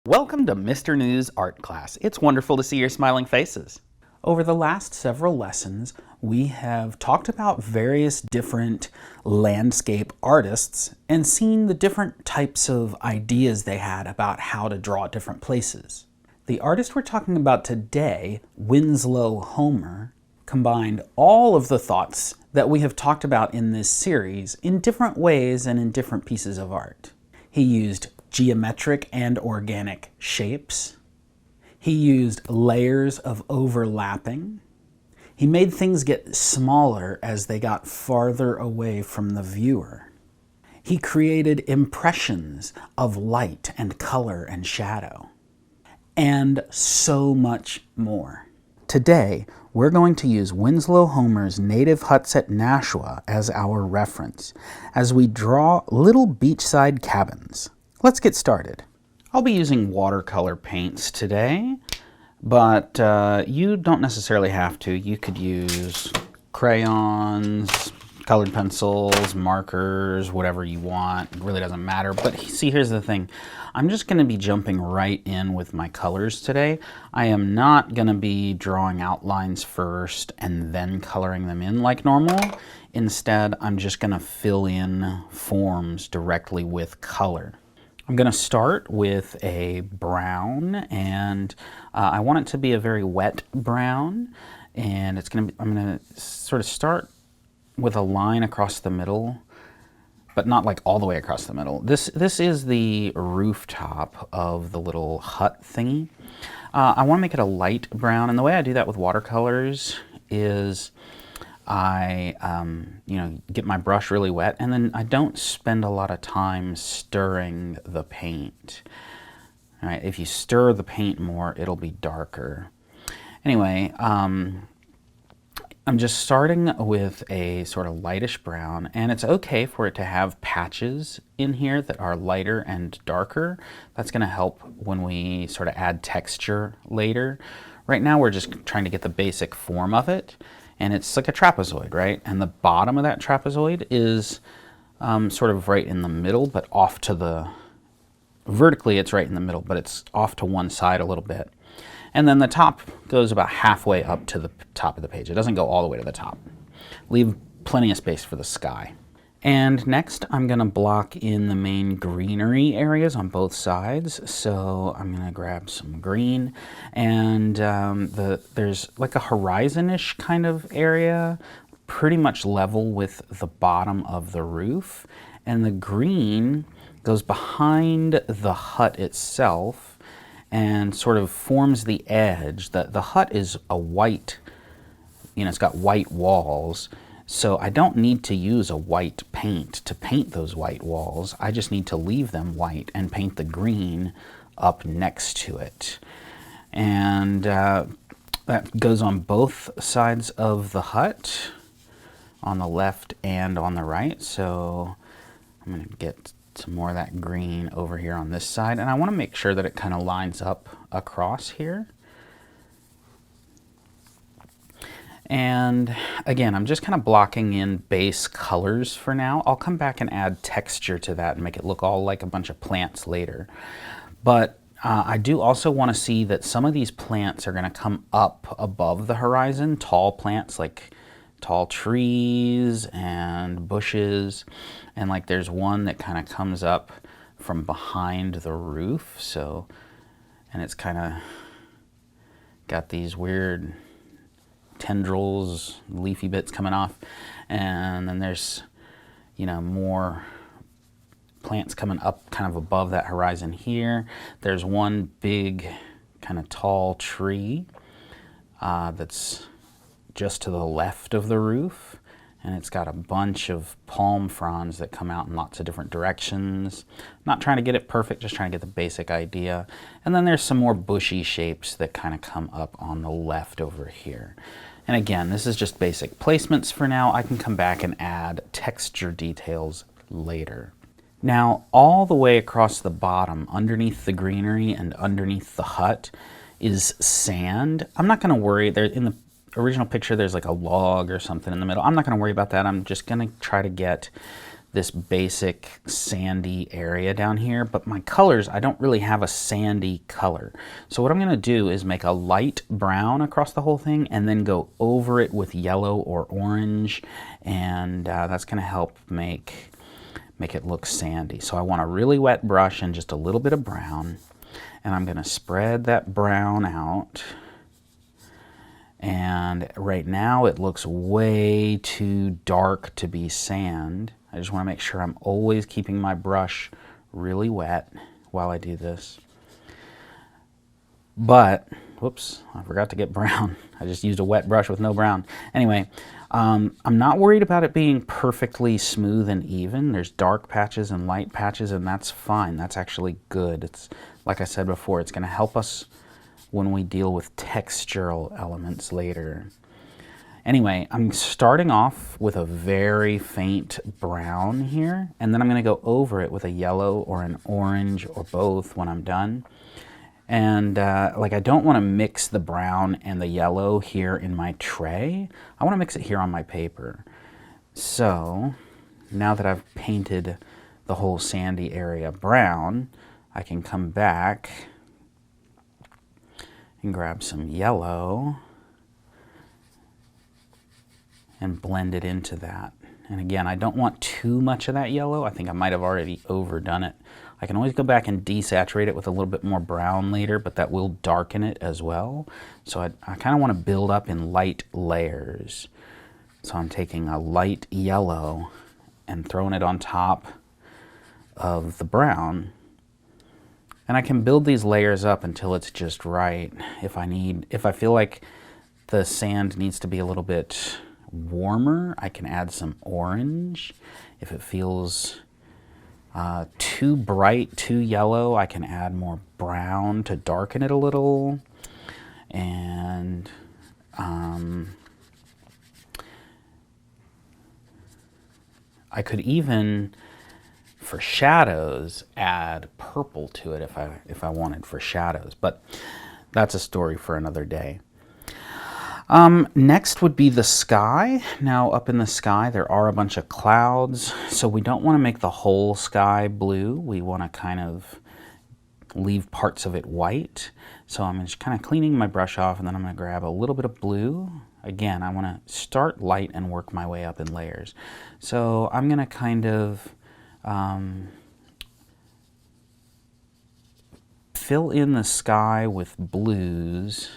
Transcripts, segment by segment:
Welcome to Mr. News Art Class. It's wonderful to see your smiling faces. Over the last several lessons, we have talked about various different landscape artists and seen the different types of ideas they had about how to draw different places. The artist we're talking about today, Winslow Homer, combined all of the thoughts that we have talked about in this series in different ways and in different pieces of art. He used geometric and organic shapes. He used layers of overlapping. He made things get smaller as they got farther away from the viewer. He created impressions of light and color and shadow, and so much more. Today, we're going to use Winslow Homer's native huts at Nassau as our reference as we draw little beachside cabins. Let's get started. I'll be using watercolor paints today, but you don't necessarily have to. You could use crayons, colored pencils, markers, whatever you want. It really doesn't matter. But see, here's the thing. I'm just going to be jumping right in with my colors today. I am not going to be drawing outlines first and then coloring them in like normal. Instead, I'm just going to fill in forms directly with color. I'm going to start with a brown, and I want it to be a very wet brown, and I'm going to sort of start with a line across the middle, but not like all the way across the middle. This is the rooftop of the little hut thingy. I want to make it a light brown, and the way I do that with watercolors is I get my brush really wet, and then I don't spend a lot of time stirring the paint. All right, if you stir the paint more, it'll be darker. Anyway, I'm just starting with a sort of lightish brown, and it's okay for it to have patches in here that are lighter and darker. That's going to help when we sort of add texture later. Right now we're just trying to get the basic form of it. And it's like a trapezoid, right? And the bottom of that trapezoid is sort of right in the middle, but off to the, vertically it's right in the middle, but it's off to one side a little bit. And then the top goes about halfway up to the top of the page. It doesn't go all the way to the top. Leave plenty of space for the sky. And next, I'm going to block in the main greenery areas on both sides. So I'm going to grab some green, and there's like a horizon-ish kind of area, pretty much level with the bottom of the roof. And the green goes behind the hut itself and sort of forms the edge. The hut is a white, it's got white walls. So I don't need to use a white paint to paint those white walls. I just need to leave them white and paint the green up next to it. And that goes on both sides of the hut, on the left and on the right. So I'm going to get some more of that green over here on this side. And I want to make sure that it kind of lines up across here. And again, I'm just kind of blocking in base colors for now. I'll come back and add texture to that and make it look all like a bunch of plants later. But I do also want to see that some of these plants are going to come up above the horizon, tall plants like tall trees and bushes. And like there's one that kind of comes up from behind the roof. So, and it's kind of got these weird tendrils, leafy bits coming off, and then there's more plants coming up kind of above that horizon here. There's one big kind of tall tree that's just to the left of the roof, and it's got a bunch of palm fronds that come out in lots of different directions. Not trying to get it perfect, just trying to get the basic idea. And then there's some more bushy shapes that kind of come up on the left over here. And again, this is just basic placements for now. I can come back and add texture details later. Now, all the way across the bottom, underneath the greenery and underneath the hut, is sand. I'm not going to worry. There, in the original picture, there's like a log or something in the middle. I'm not going to worry about that. I'm just going to try to get this basic sandy area down here, but my colors, I don't really have a sandy color. So what I'm going to do is make a light brown across the whole thing and then go over it with yellow or orange, and that's going to help make it look sandy. So I want a really wet brush and just a little bit of brown, and I'm going to spread that brown out. And right now it looks way too dark to be sand. I just want to make sure I'm always keeping my brush really wet while I do this. But, whoops, I forgot to get brown. I just used a wet brush with no brown. Anyway, I'm not worried about it being perfectly smooth and even. There's dark patches and light patches, and that's fine. That's actually good. It's, like I said before, it's going to help us when we deal with textural elements later. Anyway, I'm starting off with a very faint brown here, and then I'm going to go over it with a yellow or an orange or both when I'm done. And like, I don't want to mix the brown and the yellow here in my tray. I want to mix it here on my paper. So now that I've painted the whole sandy area brown, I can come back and grab some yellow and blend it into that. And again, I don't want too much of that yellow. I think I might have already overdone it. I can always go back and desaturate it with a little bit more brown later, but that will darken it as well. So I kind of want to build up in light layers. So I'm taking a light yellow and throwing it on top of the brown. And I can build these layers up until it's just right. If I feel like the sand needs to be a little bit warmer, I can add some orange. If it feels too bright, too yellow, I can add more brown to darken it a little. And I could even, for shadows, add purple to it if I wanted for shadows, but that's a story for another day. Next would be the sky. Now up in the sky there are a bunch of clouds, so we don't want to make the whole sky blue. We want to kind of leave parts of it white. So I'm just kind of cleaning my brush off, and then I'm going to grab a little bit of blue. Again, I want to start light and work my way up in layers. So I'm going to kind of fill in the sky with blues,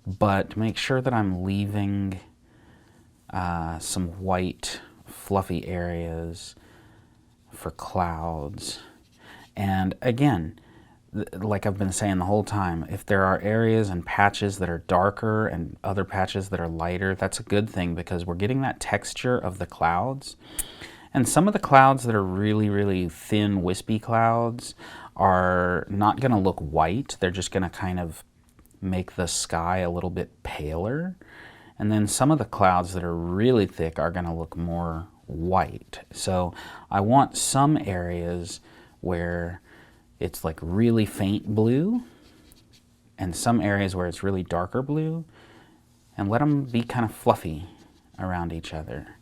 but make sure that I'm leaving some white fluffy areas for clouds. And again, like I've been saying the whole time, if there are areas and patches that are darker and other patches that are lighter, that's a good thing, because we're getting that texture of the clouds. And some of the clouds that are really, really thin, wispy clouds are not going to look white. They're just going to kind of make the sky a little bit paler. And then some of the clouds that are really thick are going to look more white. So I want some areas where it's like really faint blue, and some areas where it's really darker blue, and let them be kind of fluffy around each other.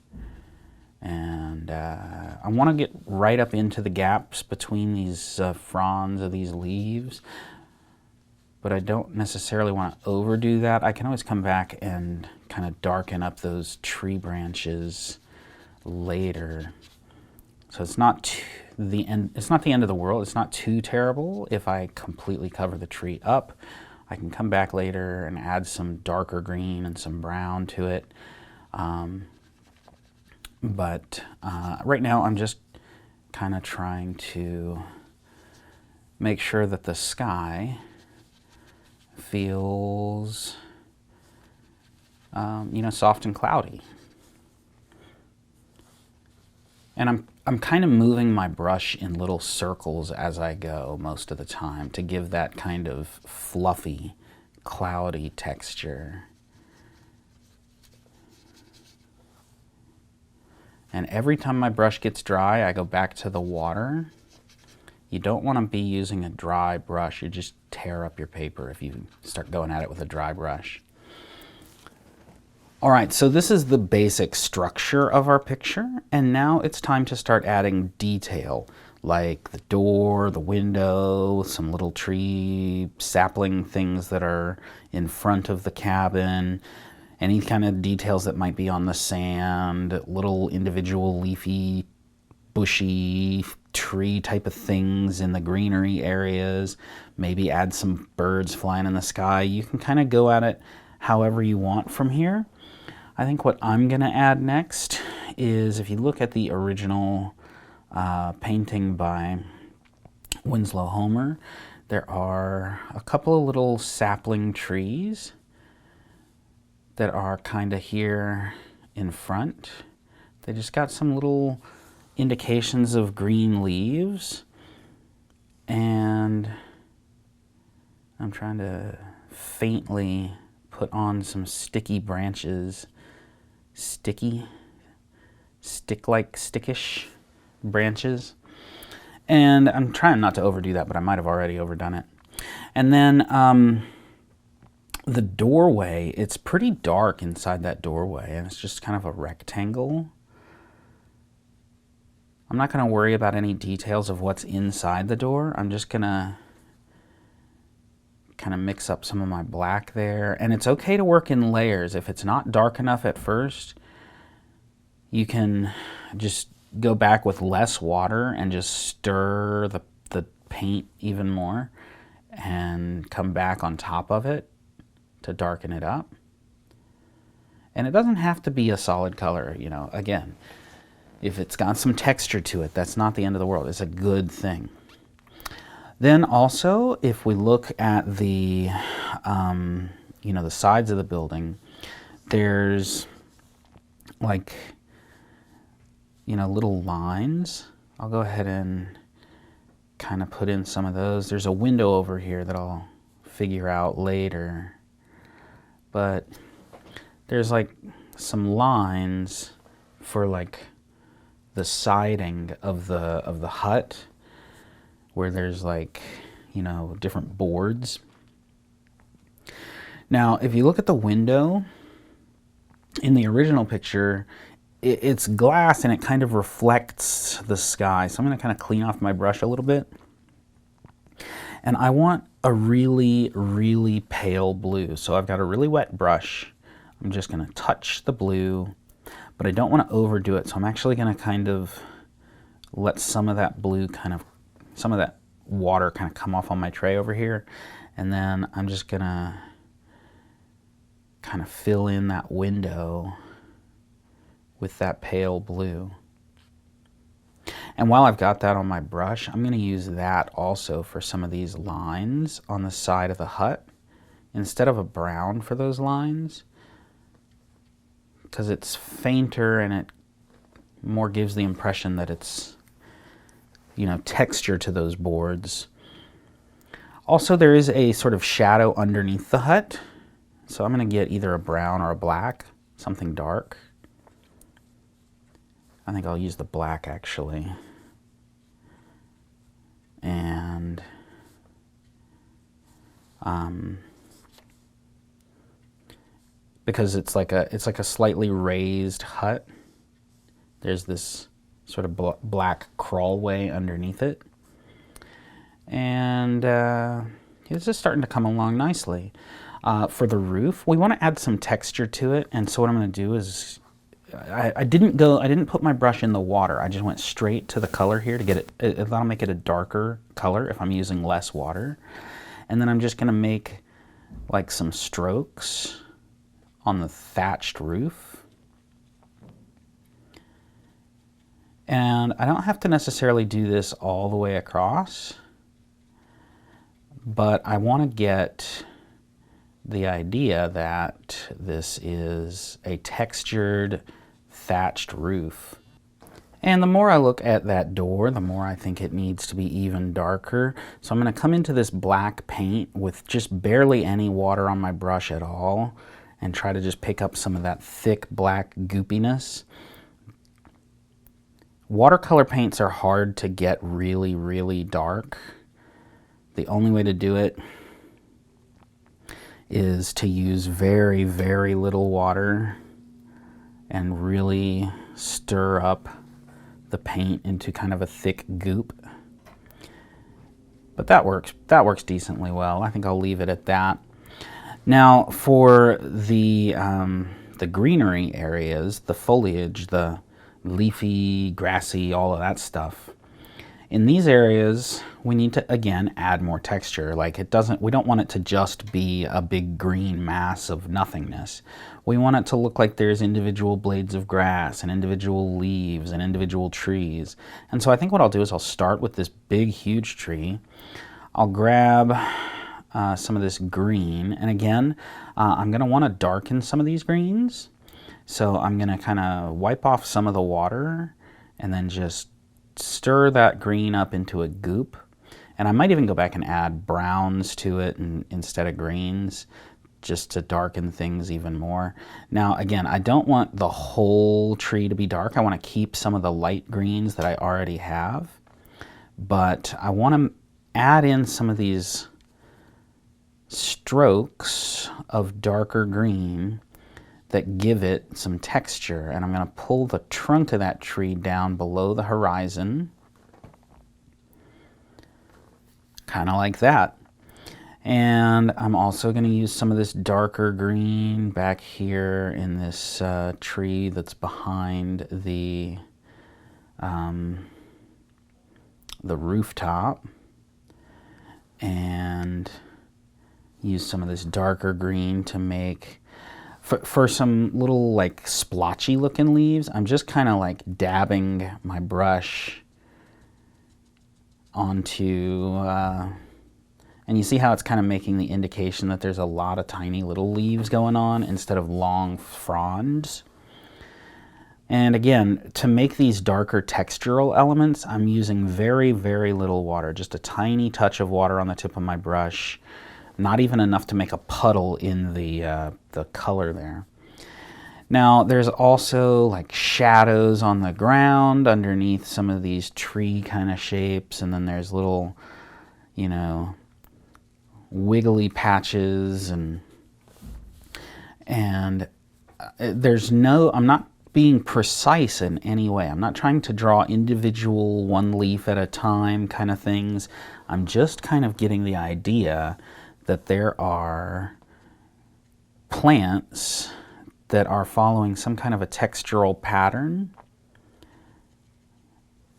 And I want to get right up into the gaps between these fronds of these leaves, but I don't necessarily want to overdo that. I can always come back and kind of darken up those tree branches later. So it's not the end. It's not the end of the world. It's not too terrible if I completely cover the tree up. I can come back later and add some darker green and some brown to it. But right now I'm just kind of trying to make sure that the sky feels, soft and cloudy. And I'm kind of moving my brush in little circles as I go most of the time to give that kind of fluffy, cloudy texture. And every time my brush gets dry, I go back to the water. You don't want to be using a dry brush. You just tear up your paper if you start going at it with a dry brush. All right, so this is the basic structure of our picture, and now it's time to start adding detail, like the door, the window, some little tree sapling things that are in front of the cabin, any kind of details that might be on the sand, little individual leafy, bushy tree type of things in the greenery areas, maybe add some birds flying in the sky. You can kind of go at it however you want from here. I think what I'm going to add next is, if you look at the original painting by Winslow Homer, there are a couple of little sapling trees that are kind of here in front. They just got some little indications of green leaves, and I'm trying to faintly put on some sticky branches. Stickish branches. And I'm trying not to overdo that, but I might have already overdone it. And then the doorway, it's pretty dark inside that doorway, and it's just kind of a rectangle. I'm not going to worry about any details of what's inside the door. I'm just going to kind of mix up some of my black there. And it's okay to work in layers. If it's not dark enough at first, you can just go back with less water and just stir the paint even more and come back on top of it to darken it up. And it doesn't have to be a solid color, you know. Again, if it's got some texture to it, that's not the end of the world. It's a good thing. Then also, if we look at the, you know, the sides of the building, there's like, you know, little lines. I'll go ahead and kind of put in some of those. There's a window over here that I'll figure out later. But there's like some lines for like the siding of the hut, where there's like, you know, different boards. Now, if you look at the window in the original picture, it's glass and it kind of reflects the sky. So I'm going to kind of clean off my brush a little bit. And I want a really, really pale blue. So I've got a really wet brush. I'm just going to touch the blue, but I don't want to overdo it. So I'm actually going to kind of let some of that blue some of that water kind of come off on my tray over here. And then I'm just going to kind of fill in that window with that pale blue. And while I've got that on my brush, I'm going to use that also for some of these lines on the side of the hut, instead of a brown for those lines, because it's fainter and it more gives the impression that it's, you know, texture to those boards. Also, there is a sort of shadow underneath the hut, so I'm going to get either a brown or a black, something dark. I think I'll use the black actually. And because it's like a slightly raised hut, there's this sort of black crawlway underneath it. And it's just starting to come along nicely. For the roof, we want to add some texture to it, and so what I'm going to do is, I didn't put my brush in the water. I just went straight to the color here to get it. That'll make it a darker color if I'm using less water. And then I'm just going to make like some strokes on the thatched roof. And I don't have to necessarily do this all the way across, but I want to get the idea that this is a textured thatched roof. And the more I look at that door, the more I think it needs to be even darker. So I'm going to come into this black paint with just barely any water on my brush at all and try to just pick up some of that thick black goopiness. Watercolor paints are hard to get really, really dark. The only way to do it is to use very, very little water and really stir up the paint into kind of a thick goop. But that works decently well. I think I'll leave it at that. Now for the greenery areas, the foliage, the leafy, grassy, all of that stuff. In these areas, we need to, again, add more texture. Like we don't want it to just be a big green mass of nothingness. We want it to look like there's individual blades of grass and individual leaves and individual trees. And so I think what I'll do is I'll start with this big, huge tree. I'll grab some of this green, and again, I'm gonna wanna darken some of these greens. So I'm gonna kinda wipe off some of the water and then just stir that green up into a goop. And I might even go back and add browns to it instead of greens, just to darken things even more. Now again, I don't want the whole tree to be dark. I want to keep some of the light greens that I already have, but I want to add in some of these strokes of darker green that give it some texture. And I'm going to pull the trunk of that tree down below the horizon, kind of like that. And I'm also going to use some of this darker green back here in this tree that's behind the rooftop, and use some of this darker green to make for some little like splotchy looking leaves. I'm just kind of like dabbing my brush onto, and you see how it's kind of making the indication that there's a lot of tiny little leaves going on instead of long fronds. And again, to make these darker textural elements, I'm using very, very little water, just a tiny touch of water on the tip of my brush. Not even enough to make a puddle in the color there. Now there's also like shadows on the ground underneath some of these tree kind of shapes, and then there's little, you know, wiggly patches, and there's no, I'm not being precise in any way. I'm not trying to draw individual one leaf at a time kind of things. I'm just kind of getting the idea that there are plants that are following some kind of a textural pattern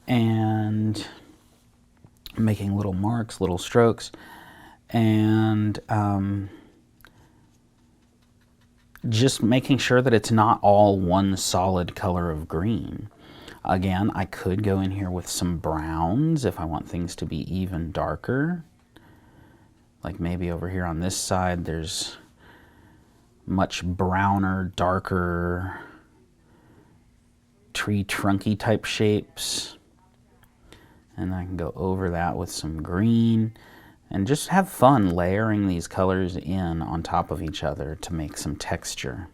and making little marks, little strokes, and just making sure that it's not all one solid color of green. Again, I could go in here with some browns if I want things to be even darker. Like maybe over here on this side, there's much browner, darker tree trunky type shapes. And I can go over that with some green and just have fun layering these colors in on top of each other to make some texture.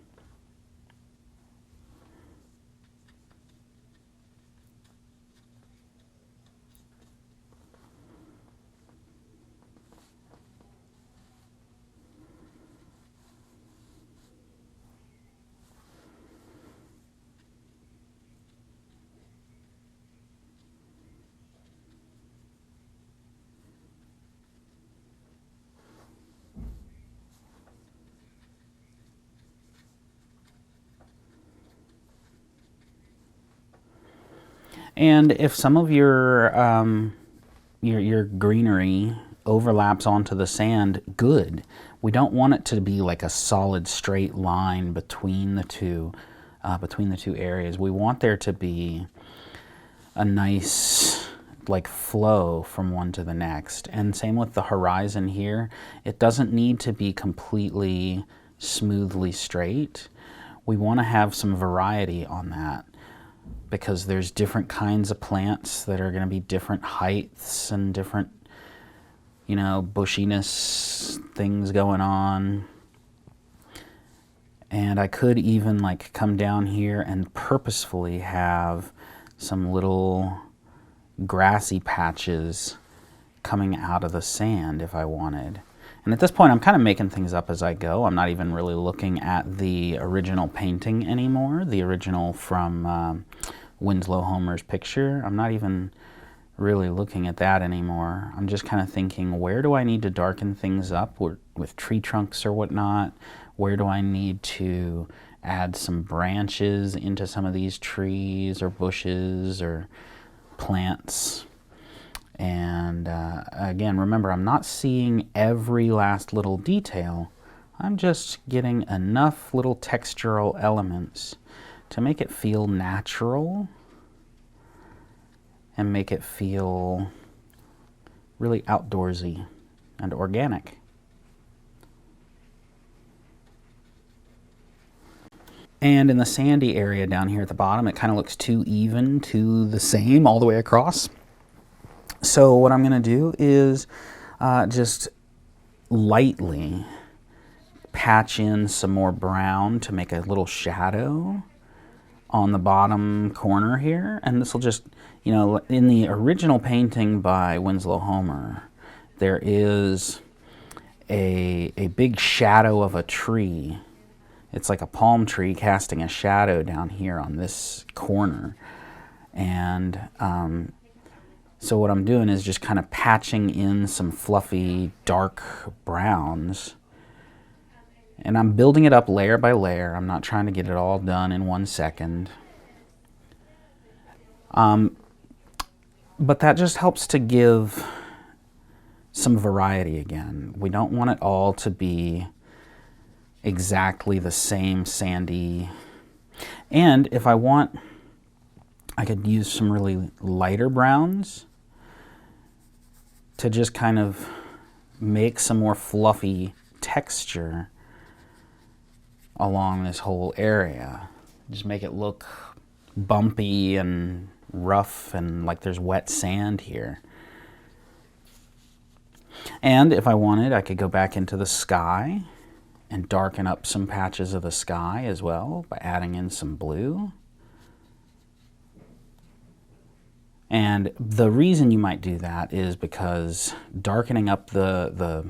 And if some of your greenery overlaps onto the sand, good. We don't want it to be like a solid straight line between the two areas. We want there to be a nice like flow from one to the next. And same with the horizon here. It doesn't need to be completely smoothly straight. We want to have some variety on that, because there's different kinds of plants that are going to be different heights and different, you know, bushiness things going on. And I could even like come down here and purposefully have some little grassy patches coming out of the sand if I wanted. And at this point, I'm kind of making things up as I go. I'm not even really looking at the original painting anymore, the original from Winslow Homer's picture. I'm not even really looking at that anymore. I'm just kind of thinking, where do I need to darken things up with tree trunks or whatnot? Where do I need to add some branches into some of these trees or bushes or plants? And again, remember, I'm not seeing every last little detail. I'm just getting enough little textural elements to make it feel natural and make it feel really outdoorsy and organic. And in the sandy area down here at the bottom, it kind of looks too even, too the same all the way across. So what I'm going to do is just lightly patch in some more brown to make a little shadow on the bottom corner here. And this will just, you know, in the original painting by Winslow Homer, there is a big shadow of a tree. It's like a palm tree casting a shadow down here on this corner. And so what I'm doing is just kind of patching in some fluffy dark browns. And I'm building it up layer by layer. I'm not trying to get it all done in 1 second. But that just helps to give some variety again. We don't want it all to be exactly the same sandy. And if I want, I could use some really lighter browns to just kind of make some more fluffy texture along this whole area. Just make it look bumpy and rough and like there's wet sand here. And if I wanted, I could go back into the sky and darken up some patches of the sky as well by adding in some blue. And the reason you might do that is because darkening up the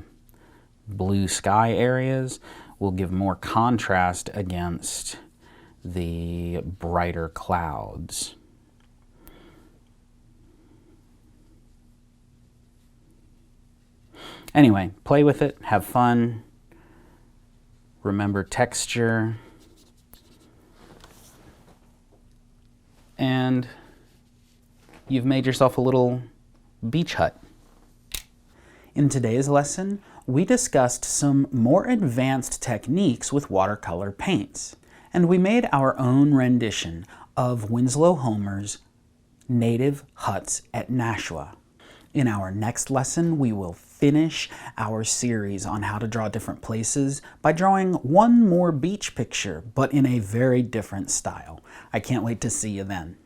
blue sky areas will give more contrast against the brighter clouds. Anyway, play with it, have fun, remember texture, and you've made yourself a little beach hut. In today's lesson, we discussed some more advanced techniques with watercolor paints, and we made our own rendition of Winslow Homer's Native Huts at Nashua. In our next lesson, we will finish our series on how to draw different places by drawing one more beach picture, but in a very different style. I can't wait to see you then.